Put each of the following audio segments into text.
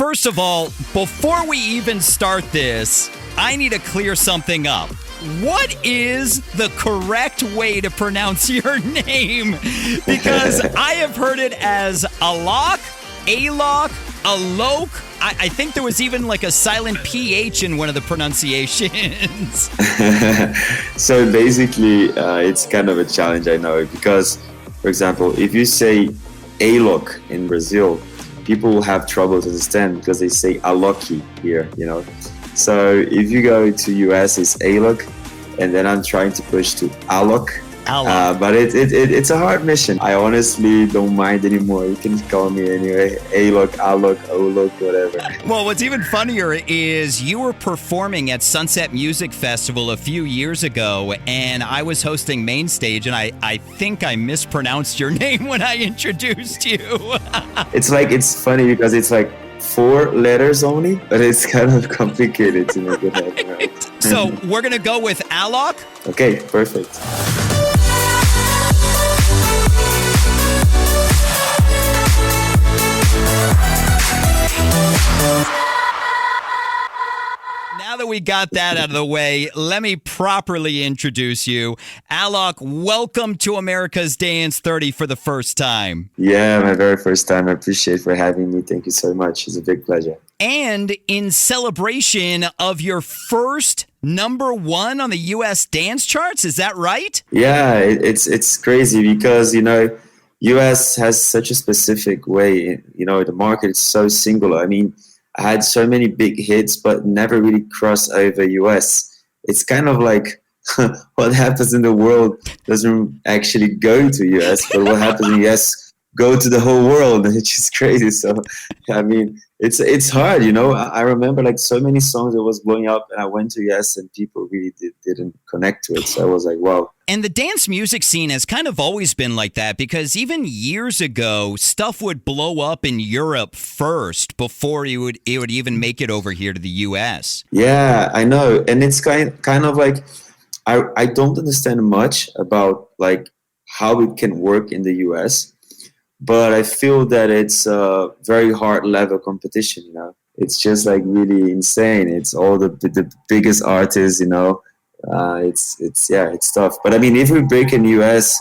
first of all, before we even start this, I need to clear something up. What is the correct way to pronounce your name? Because I have heard it as Alok, Alok. I think there was even like a silent PH in one of the pronunciations. So basically, it's kind of a challenge, I know, because, for example, if you say Alok in Brazil, people will have trouble to understand because they say Aloki here, you know. So if you go to US, it's Alok, and then I'm trying to push to Alok. But it's a hard mission. I honestly don't mind anymore. You can call me anyway. Alok, Olok, whatever. Well, what's even funnier is you were performing at Sunset Music Festival a few years ago, and I was hosting main stage, and I think I mispronounced your name when I introduced you. It's funny because it's like 4 letters only, but it's kind of complicated to make it happen. Right? So we're going to go with Alok. Okay, perfect. Now that we got that out of the way, let me properly introduce you. Alok, welcome to America's Dance 30 for the first time. Yeah, my very first time. I appreciate for having me. Thank you so much. It's a big pleasure. And in celebration of your first #1 on the U.S. dance charts, is that right? Yeah, it's crazy because, you know, U.S. has such a specific way, you know, the market is so singular. I mean, I had so many big hits, but never really crossed over US. It's kind of like what happens in the world doesn't actually go to US, but what happens in US go to the whole world, which is crazy. So, I mean, it's hard, you know. I remember like so many songs that was blowing up, and I went to US, and people really didn't connect to it. So I was like, wow. And the dance music scene has kind of always been like that because even years ago, stuff would blow up in Europe first before it would even make it over here to the US. Yeah, I know. And it's kind of like, I don't understand much about like how it can work in the US, but I feel that it's a very hard level competition, you know. It's just like really insane. It's all the biggest artists, you know. It's tough. But I mean, if we break in US,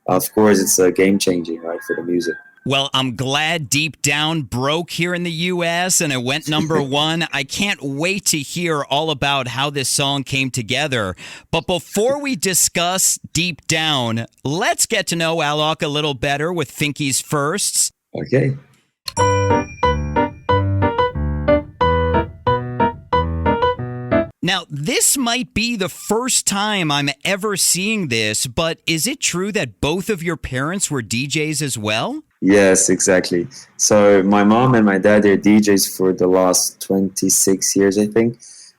of course, it's game changing, right, for the music. Well, I'm glad Deep Down broke here in the U.S. and it went #1. I can't wait to hear all about how this song came together. But before we discuss Deep Down, let's get to know Alok a little better with Finky's firsts. Okay. Now, this might be the first time I'm ever seeing this, but is it true that both of your parents were DJs as well? Yes, exactly. So my mom and my dad, they're DJs for the last 26 years, I think.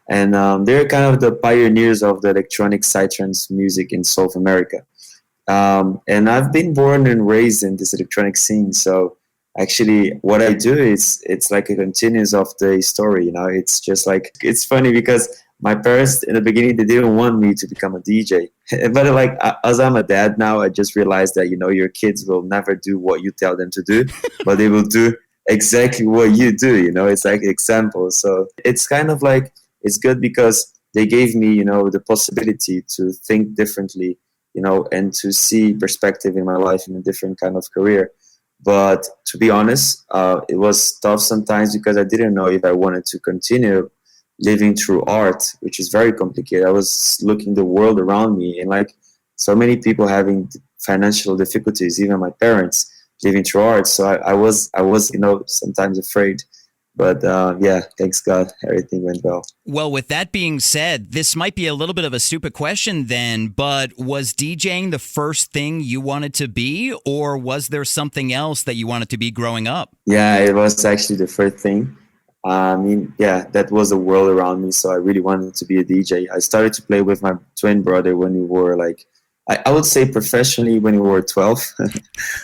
And they're kind of the pioneers of the electronic psytrance music in South America. And I've been born and raised in this electronic scene. So actually what I do is it's like a continuous of the story, you know. It's just like, it's funny because my parents in the beginning, they didn't want me to become a DJ. But like, as I'm a dad now, I just realized that, you know, your kids will never do what you tell them to do, but they will do exactly what you do, you know. It's like an example. So it's kind of like, it's good because they gave me, you know, the possibility to think differently, you know, and to see perspective in my life in a different kind of career. But to be honest, it was tough sometimes because I didn't know if I wanted to continue living through art, which is very complicated. I was looking the world around me and like so many people having financial difficulties, even my parents living through art. So I was, you know, sometimes afraid. But yeah, thanks God, everything went well. Well, with that being said, this might be a little bit of a stupid question then, but was DJing the first thing you wanted to be, or was there something else that you wanted to be growing up? Yeah, it was actually the first thing. I mean, yeah, that was the world around me, so I really wanted to be a DJ. I started to play with my twin brother when we were like, I would say professionally when we were 12.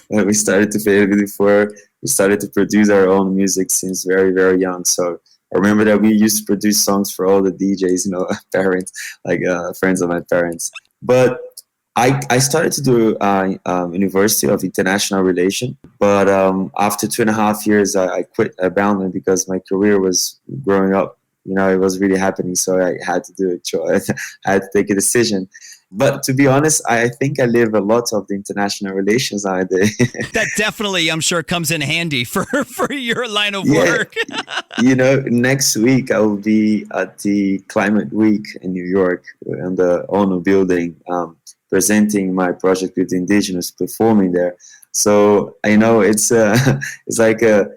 When we started to play before, we started to produce our own music since very, very young. So I remember that we used to produce songs for all the DJs, you know, parents, like friends of my parents. But I started to do University of International Relation, but after 2.5 years, I quit. I abandoned because my career was growing up. You know, it was really happening, so I had to do a choice. I had to take a decision. But to be honest, I think I live a lot of the international relations nowadays. That definitely, I'm sure, comes in handy for your line of Yeah, work. you know, next week I will be at the Climate Week in New York in the ONU building, presenting my project with the indigenous performing there. So I know it's it's like a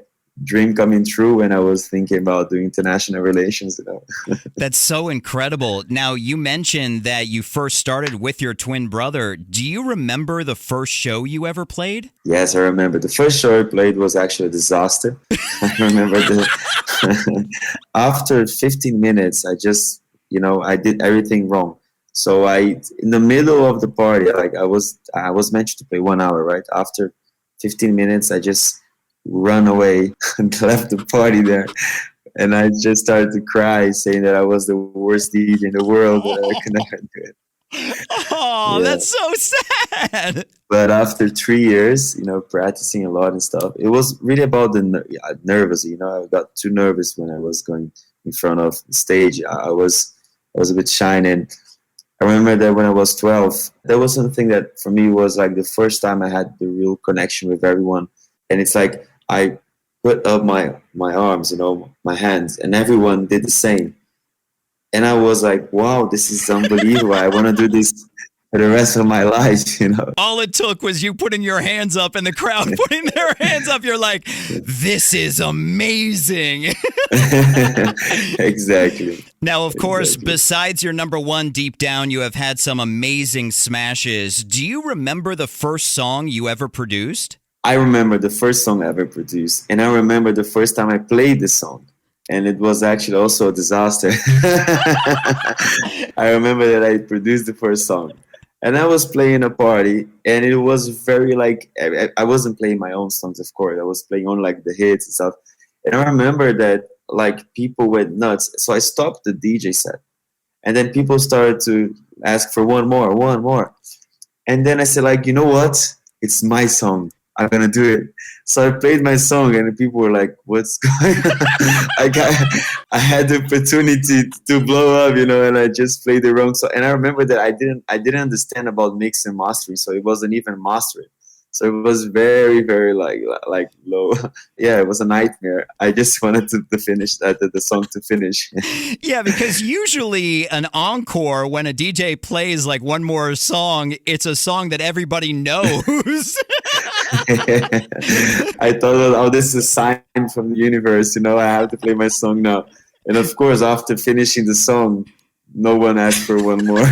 dream coming true when I was thinking about doing international relations. You know. That's so incredible. Now, you mentioned that you first started with your twin brother. Do you remember the first show you ever played? Yes, I remember. The first show I played was actually a disaster. I remember after 15 minutes, I just, you know, I did everything wrong. So in the middle of the party, like I was meant to play 1 hour, right? After 15 minutes, I just run away and left the party there. And I just started to cry, saying that I was the worst DJ in the world, that I could never do it. Oh, Yeah. that's so sad. But after 3 years, you know, practicing a lot and stuff, it was really about the nervous. You know, I got too nervous when I was going in front of the stage. I was a bit shy, and I remember that when I was 12, that was something that for me was like the first time I had the real connection with everyone. And it's like I put up my arms, you know, my hands, and everyone did the same. And I was like, wow, this is unbelievable. I want to do this for the rest of my life, you know. All it took was you putting your hands up and the crowd putting their hands up. You're like, this is amazing. Exactly. Now, of course, Exactly. besides your number one Deep Down, you have had some amazing smashes. Do you remember the first song you ever produced? I remember the first song I ever produced, and I remember the first time I played the song, and it was actually also a disaster. I remember that I produced the first song, and I was playing a party, and it was very like I wasn't playing my own songs, of course. I was playing on like the hits and stuff, and I remember that like people went nuts. So I stopped the DJ set, and then people started to ask for one more, and then I said like, you know what? It's my song. I'm gonna do it. So I played my song, and people were like, "What's going on?" I had the opportunity to blow up, you know, and I just played the wrong song. And I remember that I didn't understand about mix and mastering, so it wasn't even mastering. So it was very, very like low. Yeah, it was a nightmare. I just wanted to finish the song to finish. Yeah, because usually an encore, when a DJ plays like one more song, it's a song that everybody knows. I thought, oh, this is a sign from the universe. You know, I have to play my song now. And of course, after finishing the song, no one asked for one more.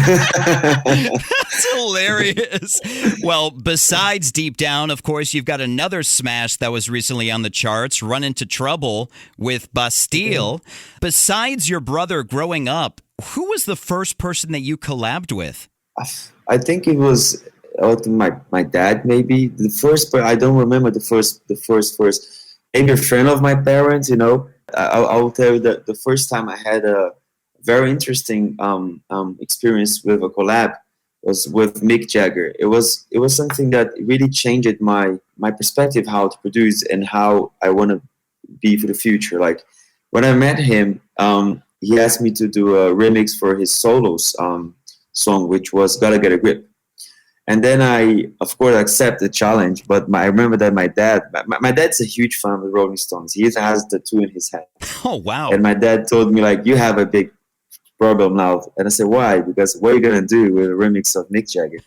That's hilarious. Well, besides Deep Down, of course, you've got another smash that was recently on the charts, Run Into Trouble with Bastille. Besides your brother growing up, who was the first person that you collabed with? I think it was my dad, maybe the first, but I don't remember the first. Maybe a friend of my parents. You know, I will tell you that the first time I had a very interesting experience with a collab was with Mick Jagger. It was something that really changed my perspective how to produce and how I want to be for the future. Like when I met him, he asked me to do a remix for his solos song, which was "Gotta Get a Grip." And then I, of course, accept the challenge. But I remember that my dad's a huge fan of the Rolling Stones. He has the tattoo in his head. Oh, wow. And my dad told me, like, you have a big problem now. And I said, why? Because what are you going to do with a remix of Mick Jagger?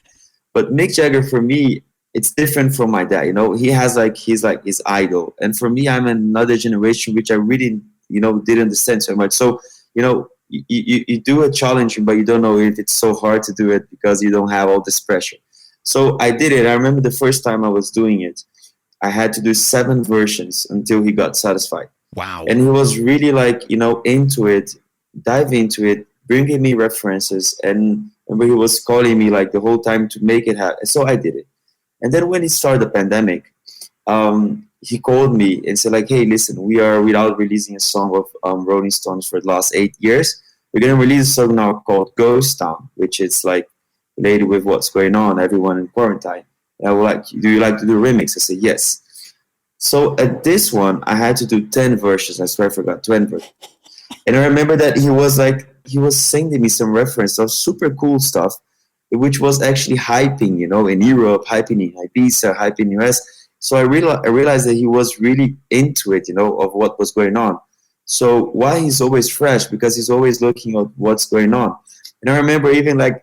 But Mick Jagger, for me, it's different from my dad. You know, he's like his idol. And for me, I'm another generation, which I really, you know, didn't understand so much. So, you know, you do a challenge, but you don't know if it's so hard to do it because you don't have all this pressure. So I did it. I remember the first time I was doing it, I had to do 7 versions until he got satisfied. Wow. And he was really like, you know, into it, dive into it, bringing me references. And he was calling me like the whole time to make it happen. So I did it. And then when it started the pandemic, he called me and said like, hey, listen, we are without releasing a song of Rolling Stones for the last 8 years. We're going to release a song now called Ghost Town, which is like related with what's going on, everyone in quarantine. And I was like, do you like to do remix? I said, yes. So at this one, I had to do 10 versions. I swear I forgot 10 versions. And I remember that he was sending me some reference of super cool stuff, which was actually hyping, in Europe, hyping in Ibiza, hyping in US. So I realized that he was really into it, of what was going on. So why he's always fresh? Because he's always looking at what's going on. And I remember even like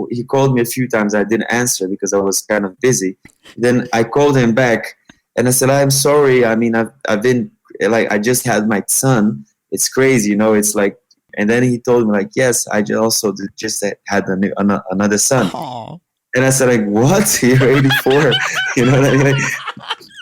he called me a few times. I didn't answer because I was kind of busy. Then I called him back and I said, I'm sorry. I mean, I've been like, I just had my son. It's crazy, it's like, and then he told me like, yes, I just had another son. Aww. And I said like, what? You're 84, you know what I mean?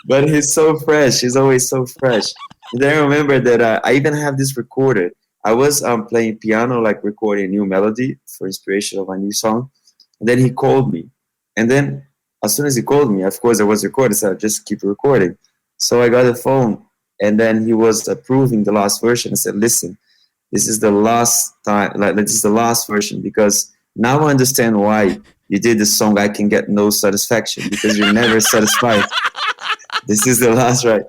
But he's so fresh. He's always so fresh. And then I remember that I even have this recorded. I was playing piano, like recording a new melody for inspiration of my new song. And then he called me. And then as soon as he called me, of course I was recording, so I just keep recording. So I got a phone, and then he was approving the last version. I said, listen, this is the last time, like this is the last version, because now I understand why you did the song I Can Get No Satisfaction, because you're never satisfied. This is the last, right?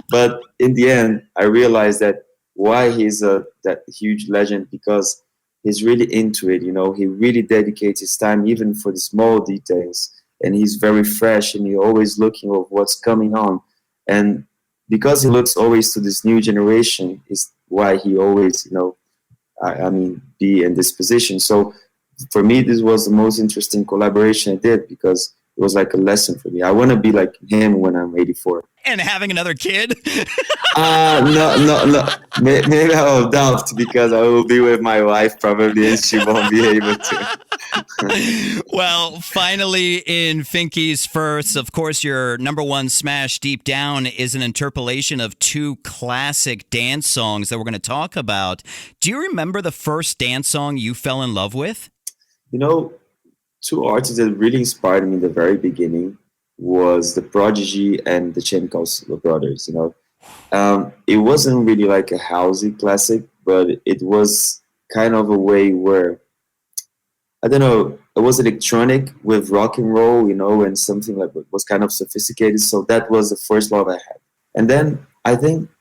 But in the end, I realized that why he's that huge legend, because he's really into it, he really dedicates his time even for the small details, and he's very fresh, and he's always looking at what's coming on. And because he looks always to this new generation is why he always, be in this position. So for me, this was the most interesting collaboration I did, because it was like a lesson for me. I want to be like him when I'm 84. And having another kid? No. Maybe I will doubt, because I will be with my wife probably, and she won't be able to. Well, finally, in Finky's first, of course, your number one smash, Deep Down, is an interpolation of two classic dance songs that we're going to talk about. Do you remember the first dance song you fell in love with? Two artists that really inspired me in the very beginning was the Prodigy and the Chemical Brothers. It wasn't really like a housey classic, but it was kind of a way where, I don't know, it was electronic with rock and roll, and something like was kind of sophisticated. So that was the first love I had. And then I think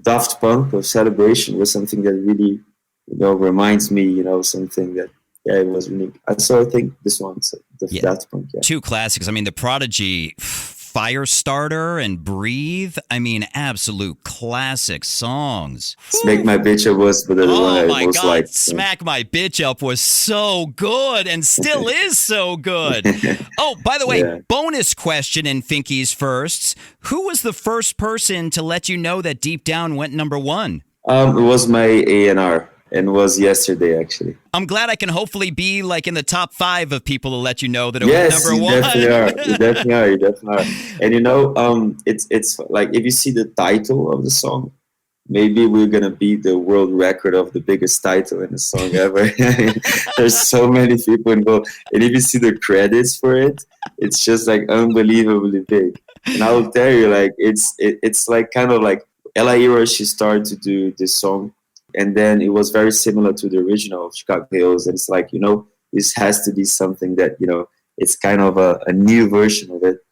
Daft Punk or Celebration was something that really, reminds me, something that, yeah, it was unique. So I think this one's Daft Punk, yeah. Two classics. I mean, the Prodigy, Firestarter and Breathe. I mean, absolute classic songs. Smack My Bitch Up was, but oh my God, like, Smack My Bitch Up was so good and still is so good. Oh, by the way, yeah. Bonus question in Finky's firsts. Who was the first person to let you know that Deep Down went number one? It was my A&R. And was yesterday, actually. I'm glad I can hopefully be like in the top 5 of people to let you know that it was number one. Yes, you definitely are. And it's like, if you see the title of the song, maybe we're gonna beat the world record of the biggest title in a song ever. There's so many people involved, and if you see the credits for it, it's just like unbelievably big. And I will tell you, like it's like kind of like Ella Ira. She started to do this song. And then it was very similar to the original of Chicago Hills. And it's like, this has to be something that, it's kind of a new version of it.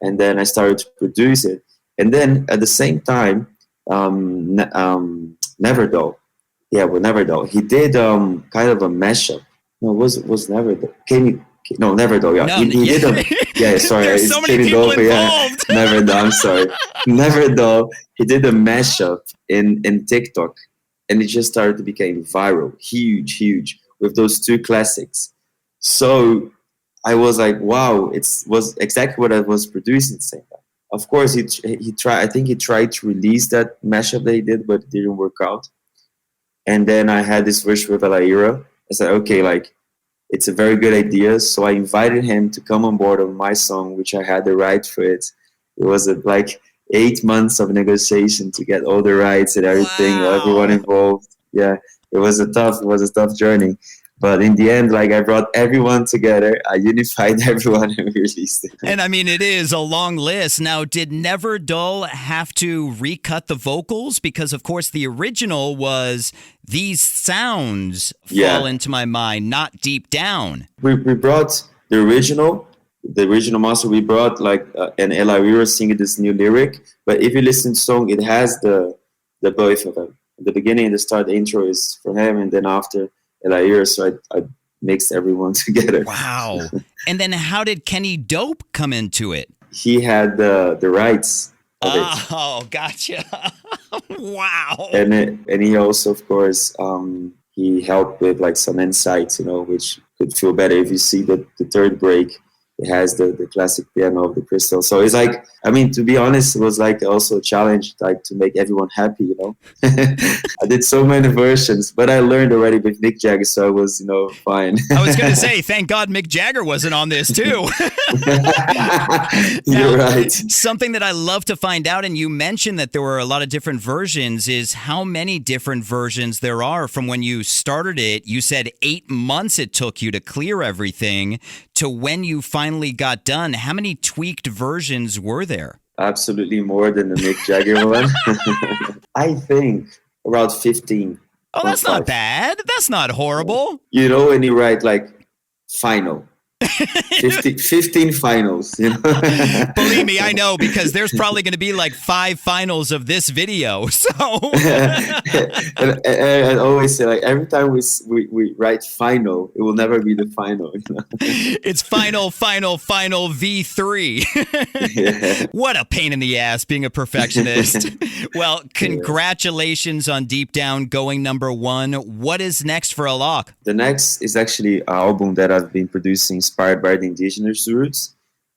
And then I started to produce it. And then at the same time, Never Dull. Yeah, well, Never Dull. He did kind of a mashup. No, was Never Dull. Never Dull. Yeah, no, he did a. Yeah, sorry. There's so many people involved. Yeah, Never Dull. I'm sorry. Never Dull. He did a mashup in TikTok. And it just started to become viral, huge, with those two classics. So I was like, wow, it was exactly what I was producing at the same time. Of course, he tried. I think he tried to release that mashup that he did, but it didn't work out. And then I had this version with Ella Ira. I said, okay, like it's a very good idea. So I invited him to come on board on my song, which I had the right for it. It was like 8 months of negotiation to get all the rights and everything, everyone involved. Yeah, it was a tough journey. But in the end, like I brought everyone together, I unified everyone and we released it. And I mean, it is a long list. Now, did Never Dull have to recut the vocals? Because, of course, the original was These Sounds Fall Into My Mind, not Deep Down. We brought the original master. We brought like and Ella, we were singing this new lyric. But if you listen to the song, it has the both of them. The beginning and the start, the intro is for him, and then after so I mixed everyone together. Wow. And then how did Kenny Dope come into it? He had the rights of it. Oh, gotcha. Wow. And he also, of course, he helped with like some insights, which could feel better. If you see the third break, it has the classic piano of the crystal. So it's like, I mean, to be honest, it was like also a challenge, like to make everyone happy, I did so many versions, but I learned already with Mick Jagger, so I was, fine. I was going to say, thank God Mick Jagger wasn't on this too. You're right. Something that I love to find out, and you mentioned that there were a lot of different versions, is how many different versions there are from when you started it. You said 8 months it took you to clear everything to when you finally got done. How many tweaked versions were there? Absolutely more than the Mick Jagger one. I think around 15. Oh, that's not bad. That's not horrible. When you write like final. 15 finals, Believe me, I know, because there's probably going to be like 5 finals of this video. So and I always say, like, every time we write final, it will never be the final. It's final V3. Yeah. What a pain in the ass being a perfectionist. Well, congratulations on Deep Down going #1. What is next for Alok? The next is actually an album that I've been producing, inspired by the indigenous roots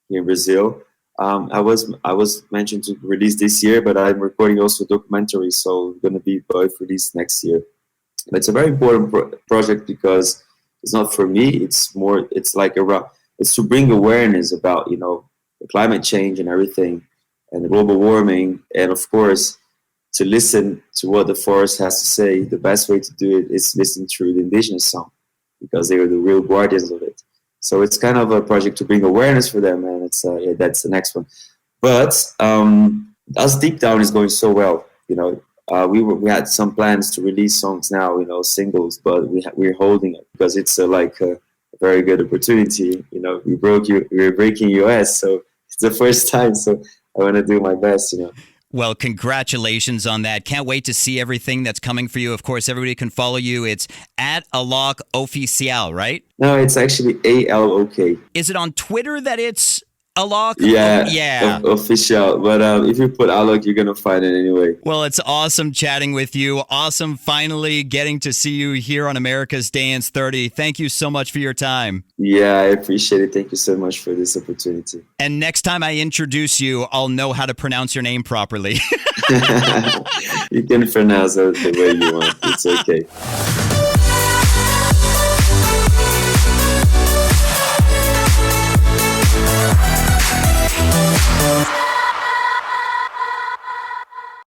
here in Brazil. I was mentioned to release this year, but I'm recording also a documentary, so it's going to be both released next year. But it's a very important project because it's not for me. It's to bring awareness about the climate change and everything, and the global warming, and of course to listen to what the forest has to say. The best way to do it is listen through the indigenous song, because they are the real guardians of it. So it's kind of a project to bring awareness for them, and it's that's the next one. But as Deep Down is going so well, we had some plans to release songs now, singles, but we're holding it because it's a very good opportunity. We're breaking US, so it's the first time. So I want to do my best, Well, congratulations on that. Can't wait to see everything that's coming for you. Of course, everybody can follow you. It's at Alok Oficial, right? No, it's actually ALOK. Is it on Twitter that it's Alok? Yeah. Official. But if you put Alok, you're going to find it anyway. Well, it's awesome chatting with you. Awesome finally getting to see you here on America's Dance 30. Thank you so much for your time. Yeah, I appreciate it. Thank you so much for this opportunity. And next time I introduce you, I'll know how to pronounce your name properly. You can pronounce it the way you want. It's okay.